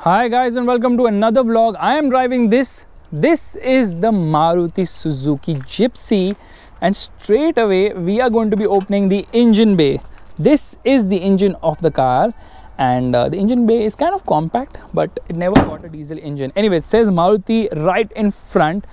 Hi guys and welcome to another vlog. I am driving this. This is the Maruti Suzuki Gypsy, and straight away we are going to be opening the engine bay. This is the engine of the car, and the engine bay is kind of compact, but it never got a diesel engine. Anyway, it says Maruti right in front.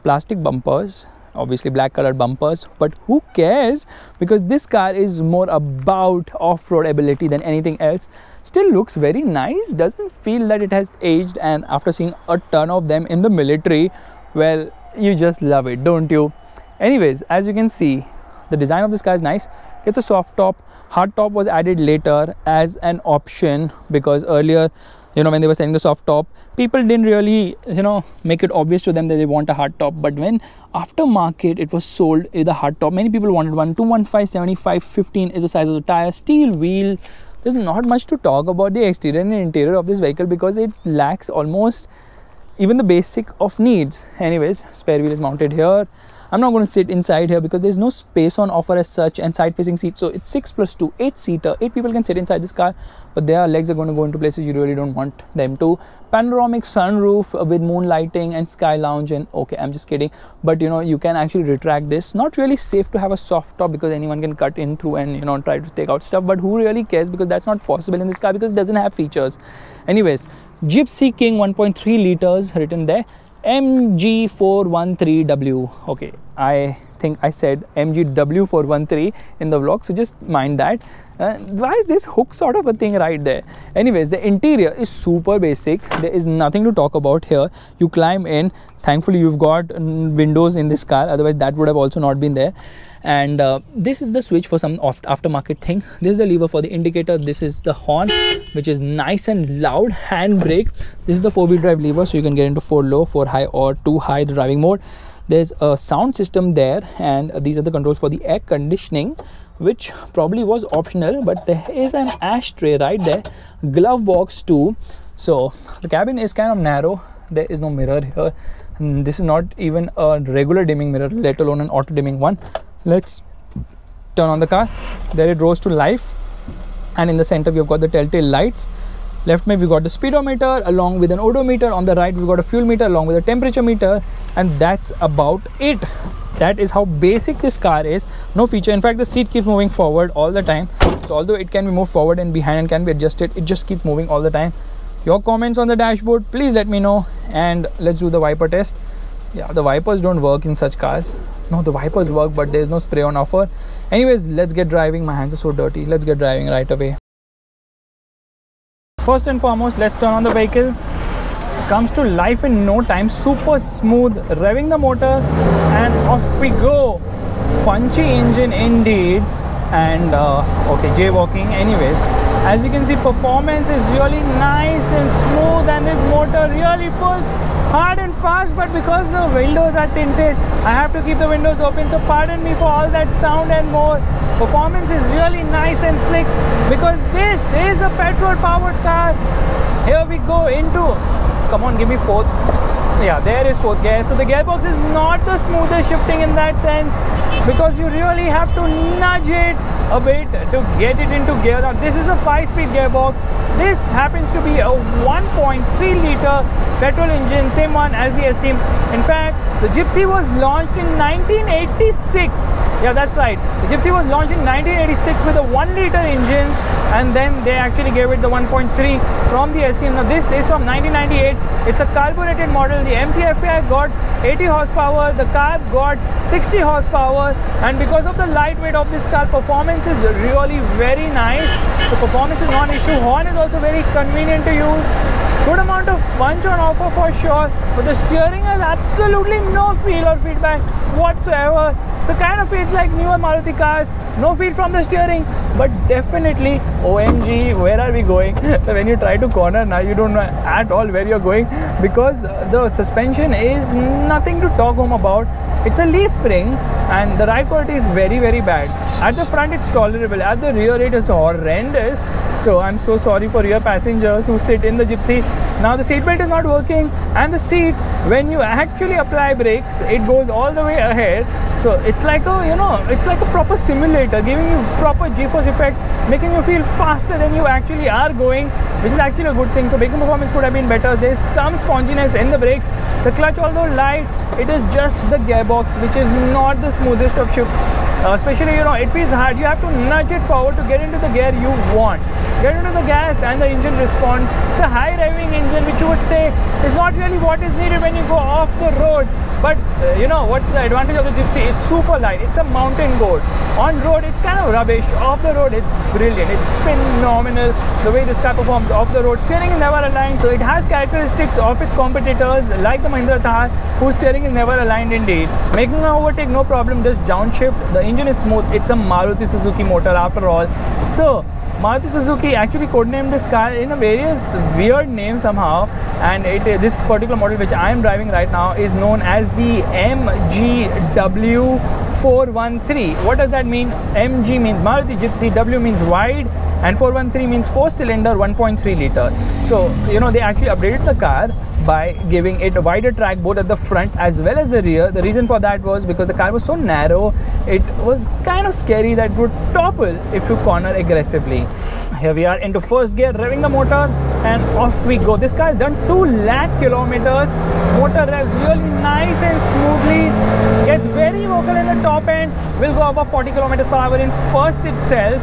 Plastic bumpers, obviously black colored bumpers, but who cares, because this car is more about off-road ability than anything else. Still looks very nice, doesn't feel that it has aged, and after seeing a ton of them in the military, well, you just love it, don't you? Anyways, as you can see, the design of this car is nice. It's a soft top. Hard top was added later as an option, because earlier, when they were selling the soft top, people didn't really, make it obvious to them that they want a hard top. But when aftermarket it was sold with a hard top, many people wanted one. 215, 75, 15 is the size of the tire, steel wheel. There's not much to talk about the exterior and interior of this vehicle, because it lacks almost even the basic of needs. Anyways, spare wheel is mounted here. I'm not going to sit inside here because there's no space on offer as such, and side facing seats. So it's 6 plus 2, 8-seater. 8 people can sit inside this car, but their legs are going to go into places you really don't want them to. Panoramic sunroof with moon lighting and sky lounge. And okay, I'm just kidding, but you can actually retract this. Not really safe to have a soft top, because anyone can cut in through and try to take out stuff, but who really cares, because that's not possible in this car because it doesn't have features. Anyways, Gypsy King 1.3 liters written there. MG413W. Okay, I think I said MGW413 in the vlog, so just mind that. Why is this hook sort of a thing right there? Anyways, the interior is super basic. There is nothing to talk about here. You climb in. Thankfully, you've got windows in this car, otherwise that would have also not been there. And this is the switch for some aftermarket thing. This is the lever for the indicator. This is the horn, which is nice and loud. Handbrake. This is the 4-wheel drive lever, so you can get into 4 low, 4 high, or 2 high, the driving mode. There's a sound system there, and these are the controls for the air conditioning, which probably was optional, but there is an ashtray right there. Glove box too. So the cabin is kind of narrow. There is no mirror here. And this is not even a regular dimming mirror, let alone an auto dimming one. Let's turn on the car. There it rose to life, and in the center we've got the telltale lights. Left me we've got the speedometer along with an odometer. On the right we've got a fuel meter along with a temperature meter, and that's about it. That is how basic this car is. No feature. In fact, the seat keeps moving forward all the time, so although it can be moved forward and behind and can be adjusted, it just keeps moving all the time. Your comments on the dashboard, please let me know, and let's do the wiper test. Yeah, the wipers don't work in such cars. No, the wipers work, but there's no spray on offer. Anyways, let's get driving. My hands are so dirty. Let's get driving right away. First and foremost, let's turn on the vehicle. It comes to life in no time. Super smooth. Revving the motor, and off we go. Punchy engine indeed. And okay, jaywalking. Anyways, as you can see, performance is really nice and smooth, and this motor really pulls hard and fast. But because the windows are tinted, I have to keep the windows open, so pardon me for all that sound and more. Performance is really nice and slick, because this is a petrol powered car. Here we go into, come on, give me fourth. Yeah, there is fourth gear. So the gearbox is not the smoothest shifting in that sense, because you really have to nudge it a bit to get it into gear. Now this is a 5-speed gearbox. This happens to be a 1.3 liter petrol engine, same one as the Esteem. In fact, the Gypsy was launched in 1986. Yeah, that's right. The Gypsy was launched in 1986 with a 1 liter engine, and then they actually gave it the 1.3 from the Esteem. Now this is from 1998. It's a carbureted model. The MPFI got 80 horsepower, the carb got 60 horsepower, and because of the lightweight of this car, performance is really very nice. So performance is not an issue. Horn is also very convenient to use. Good amount of punch on offer for sure, but the steering has absolutely no feel or feedback whatsoever. So kind of feels like newer Maruti cars. No feel from the steering, but definitely OMG, where are we going? When you try to corner now, you don't know at all where you're going, because the suspension is nothing to talk home about. It's a leaf spring and the ride quality is very, very bad. At the front it's tolerable, at the rear it is horrendous. So I'm so sorry for rear passengers who sit in the Gypsy. Now the seat belt is not working, and the seat, when you actually apply brakes, it goes all the way ahead. So it's like a, you know, it's like a proper simulator, giving you proper G-force effect, making you feel faster than you actually are going, which is actually a good thing. So braking performance could have been better. There's some sponginess in the brakes. The clutch, although light, it is just the gearbox which is not the smoothest of shifts. Especially, you know, it feels hard. You have to nudge it forward to get into the gear you want. Get into the gas and the engine responds. It's a high revving engine, which you would say is not really what is needed when you go off the road. But you know, what's the advantage of the Gypsy? It's super light. It's a mountain goat. On road, it's kind of rubbish. Off the road, it's brilliant. It's phenomenal the way this car performs off the road. Steering is never aligned, so it has characteristics of its competitors like the Mahindra Thar, whose steering is never aligned indeed. Making an overtake, no problem, just downshift. The engine is smooth. It's a Maruti Suzuki motor after all. So Maruti Suzuki actually codenamed this car in a various weird name somehow, and this particular model which I am driving right now is known as the MGW413. What does that mean? MG means Maruti Gypsy, W means wide, and 413 means 4-cylinder 1.3 liter. So you know, they actually updated the car by giving it a wider track both at the front as well as the rear. The reason for that was because the car was so narrow, it was kind of scary that it would topple if you corner aggressively. Here we are into first gear, revving the motor, and off we go. This car has done 2 lakh kilometers. Motor revs really nice and smoothly, gets very vocal in the top end, will go above 40 kilometers per hour in first itself,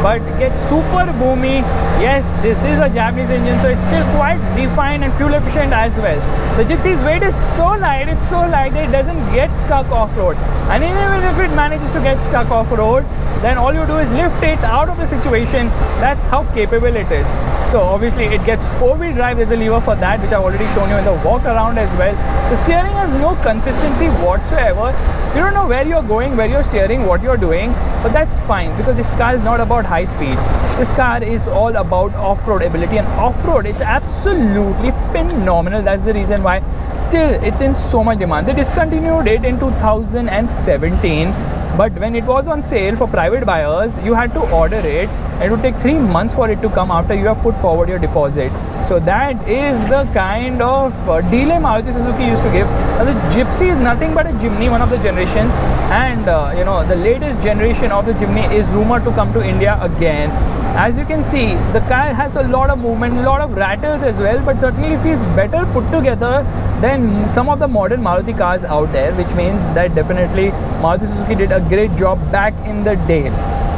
but gets super boomy. Yes, this is a Japanese engine, so it's still quite refined and fuel efficient as well. The Gypsy's weight is so light, it's so light that it doesn't get stuck off-road. And even if it manages to get stuck off-road, then all you do is lift it out of the situation. That's how capable it is. So obviously it gets 4-wheel drive. There's a lever for that, which I've already shown you in the walk around as well. The steering has no consistency whatsoever. You don't know where you're going, where you're steering, what you're doing, but that's fine because this car is not about high speeds. This car is all about off-road ability, and off-road, it's absolutely phenomenal. That's the reason why still it's in so much demand. They discontinued it in 2017, but when it was on sale for private buyers, you had to order it. It would take 3 months for it to come after you have put forward your deposit. So that is the kind of delay Maruti Suzuki used to give. Now, the Gypsy is nothing but a Jimny, one of the generations, and you know, the latest generation of the Jimny is rumored to come to India again. As you can see, the car has a lot of movement, a lot of rattles as well, but certainly feels better put together than some of the modern Maruti cars out there, which means that definitely Maruti Suzuki did a great job back in the day.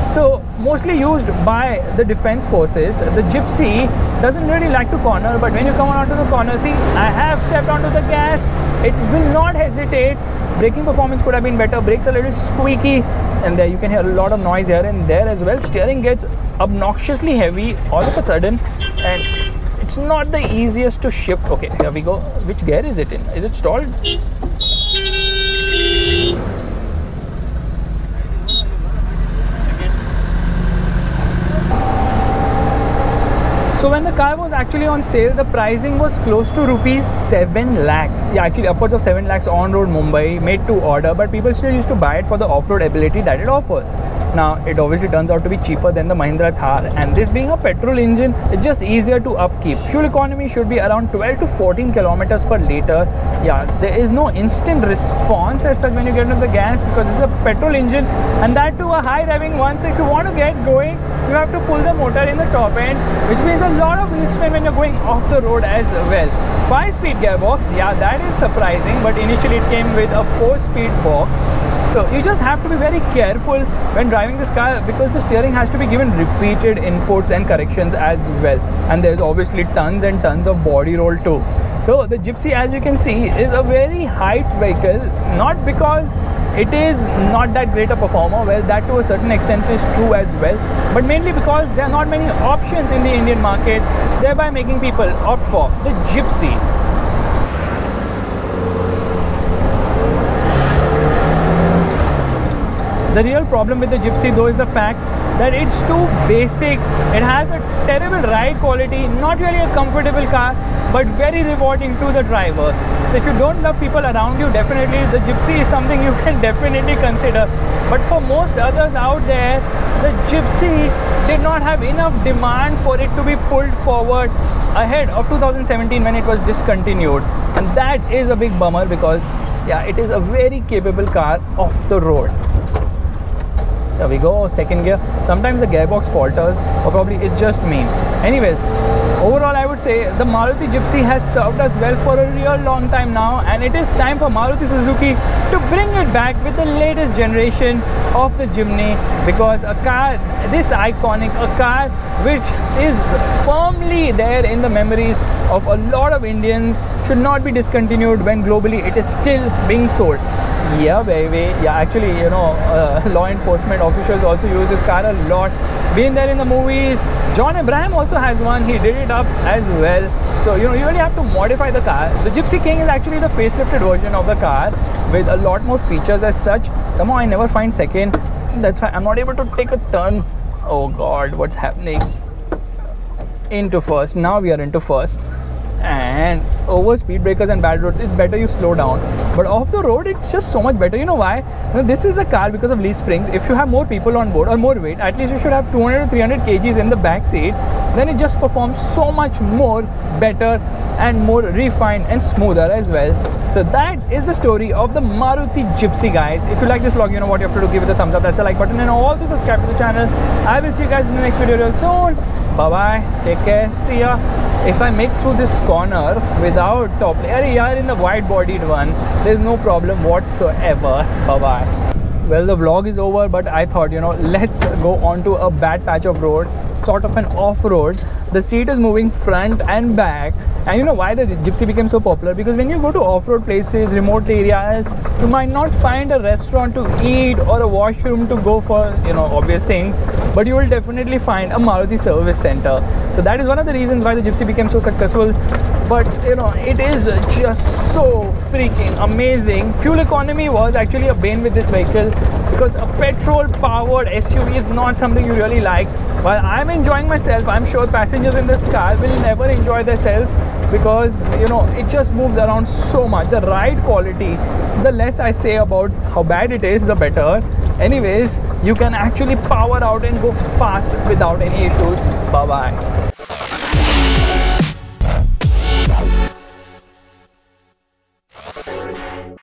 So mostly used by the defense forces, the Gypsy doesn't really like to corner, but when you come onto the corner, see, I have stepped onto the gas, it will not hesitate. Braking performance could have been better, brakes a little squeaky, and there you can hear a lot of noise here and there as well. Steering gets obnoxiously heavy all of a sudden, and it's not the easiest to shift. Okay, here we go. Which gear is it in? Is it stalled? So when the car was actually on sale, the pricing was close to rupees 7 lakhs. Yeah, actually upwards of 7 lakhs on road Mumbai, made to order, but people still used to buy it for the off-road ability that it offers. Now, it obviously turns out to be cheaper than the Mahindra Thar, and this being a petrol engine, it's just easier to upkeep. Fuel economy should be around 12 to 14 kilometers per liter. Yeah, there is no instant response as such when you get into the gas because it's a petrol engine, and that too a high revving one. So if you want to get going, you have to pull the motor in the top end, which means a lot of wheel spin when you're going off the road as well. 5-speed gearbox, yeah, that is surprising, but initially it came with a 4-speed box. So you just have to be very careful when driving this car because the steering has to be given repeated inputs and corrections as well, and there's obviously tons and tons of body roll too. So the Gypsy, as you can see, is a very height vehicle, not because it is not that great a performer, well, that to a certain extent is true as well, but mainly because there are not many options in the Indian market, thereby making people opt for the Gypsy. The real problem with the Gypsy though is the fact that it's too basic. It has a terrible ride quality, not really a comfortable car, but very rewarding to the driver. So if you don't love people around you, definitely the Gypsy is something you can definitely consider. But for most others out there, the Gypsy did not have enough demand for it to be pulled forward ahead of 2017 when it was discontinued. And that is a big bummer because yeah, it is a very capable car off the road. There we go, second gear. Sometimes the gearbox falters, or probably it's just me. Anyways, overall I would say the Maruti Gypsy has served us well for a real long time now, and it is time for Maruti Suzuki to bring it back with the latest generation of the Jimny, because a car this iconic, a car which is firmly there in the memories of a lot of Indians, should not be discontinued when globally it is still being sold. Yeah, baby. Yeah, actually, you know, law enforcement officials also use this car a lot. Been there in the movies. John Abraham also has one. He did it up as well. So, you know, you really have to modify the car. The Gypsy King is actually the facelifted version of the car with a lot more features as such. Somehow I never find second. That's why I'm not able to take a turn. Oh God, what's happening? Into first. Now we are into first. And over speed breakers and bad roads, it's better you slow down, but off the road it's just so much better. You know why? You know, this is a car because of leaf springs. If you have more people on board or more weight, at least you should have 200 to 300 kgs in the back seat, then it just performs so much more better and more refined and smoother as well. So that is the story of the Maruti Gypsy, guys. If you like this vlog, you know what you have to do. Give it a thumbs up, that's the like button, and also subscribe to the channel. I will see you guys in the next video real soon. Bye bye, take care, see ya. If I make through this corner without top layer, you are in the wide bodied one, there's no problem whatsoever. Bye bye. Well, the vlog is over, but I thought, you know, let's go on to a bad patch of road, sort of an off-road. The seat is moving front and back. And you know why the Gypsy became so popular? Because when you go to off-road places, remote areas, you might not find a restaurant to eat or a washroom to go for, you know, obvious things, but you will definitely find a Maruti service center. So that is one of the reasons why the Gypsy became so successful. But you know, it is just so freaking amazing. Fuel economy was actually a bane with this vehicle, because a petrol powered SUV is not something you really like. While I'm enjoying myself, I'm sure passengers in this car will never enjoy themselves, because you know, it just moves around so much. The ride quality, the less I say about how bad it is, the better. Anyways, you can actually power out and go fast without any issues. Bye bye.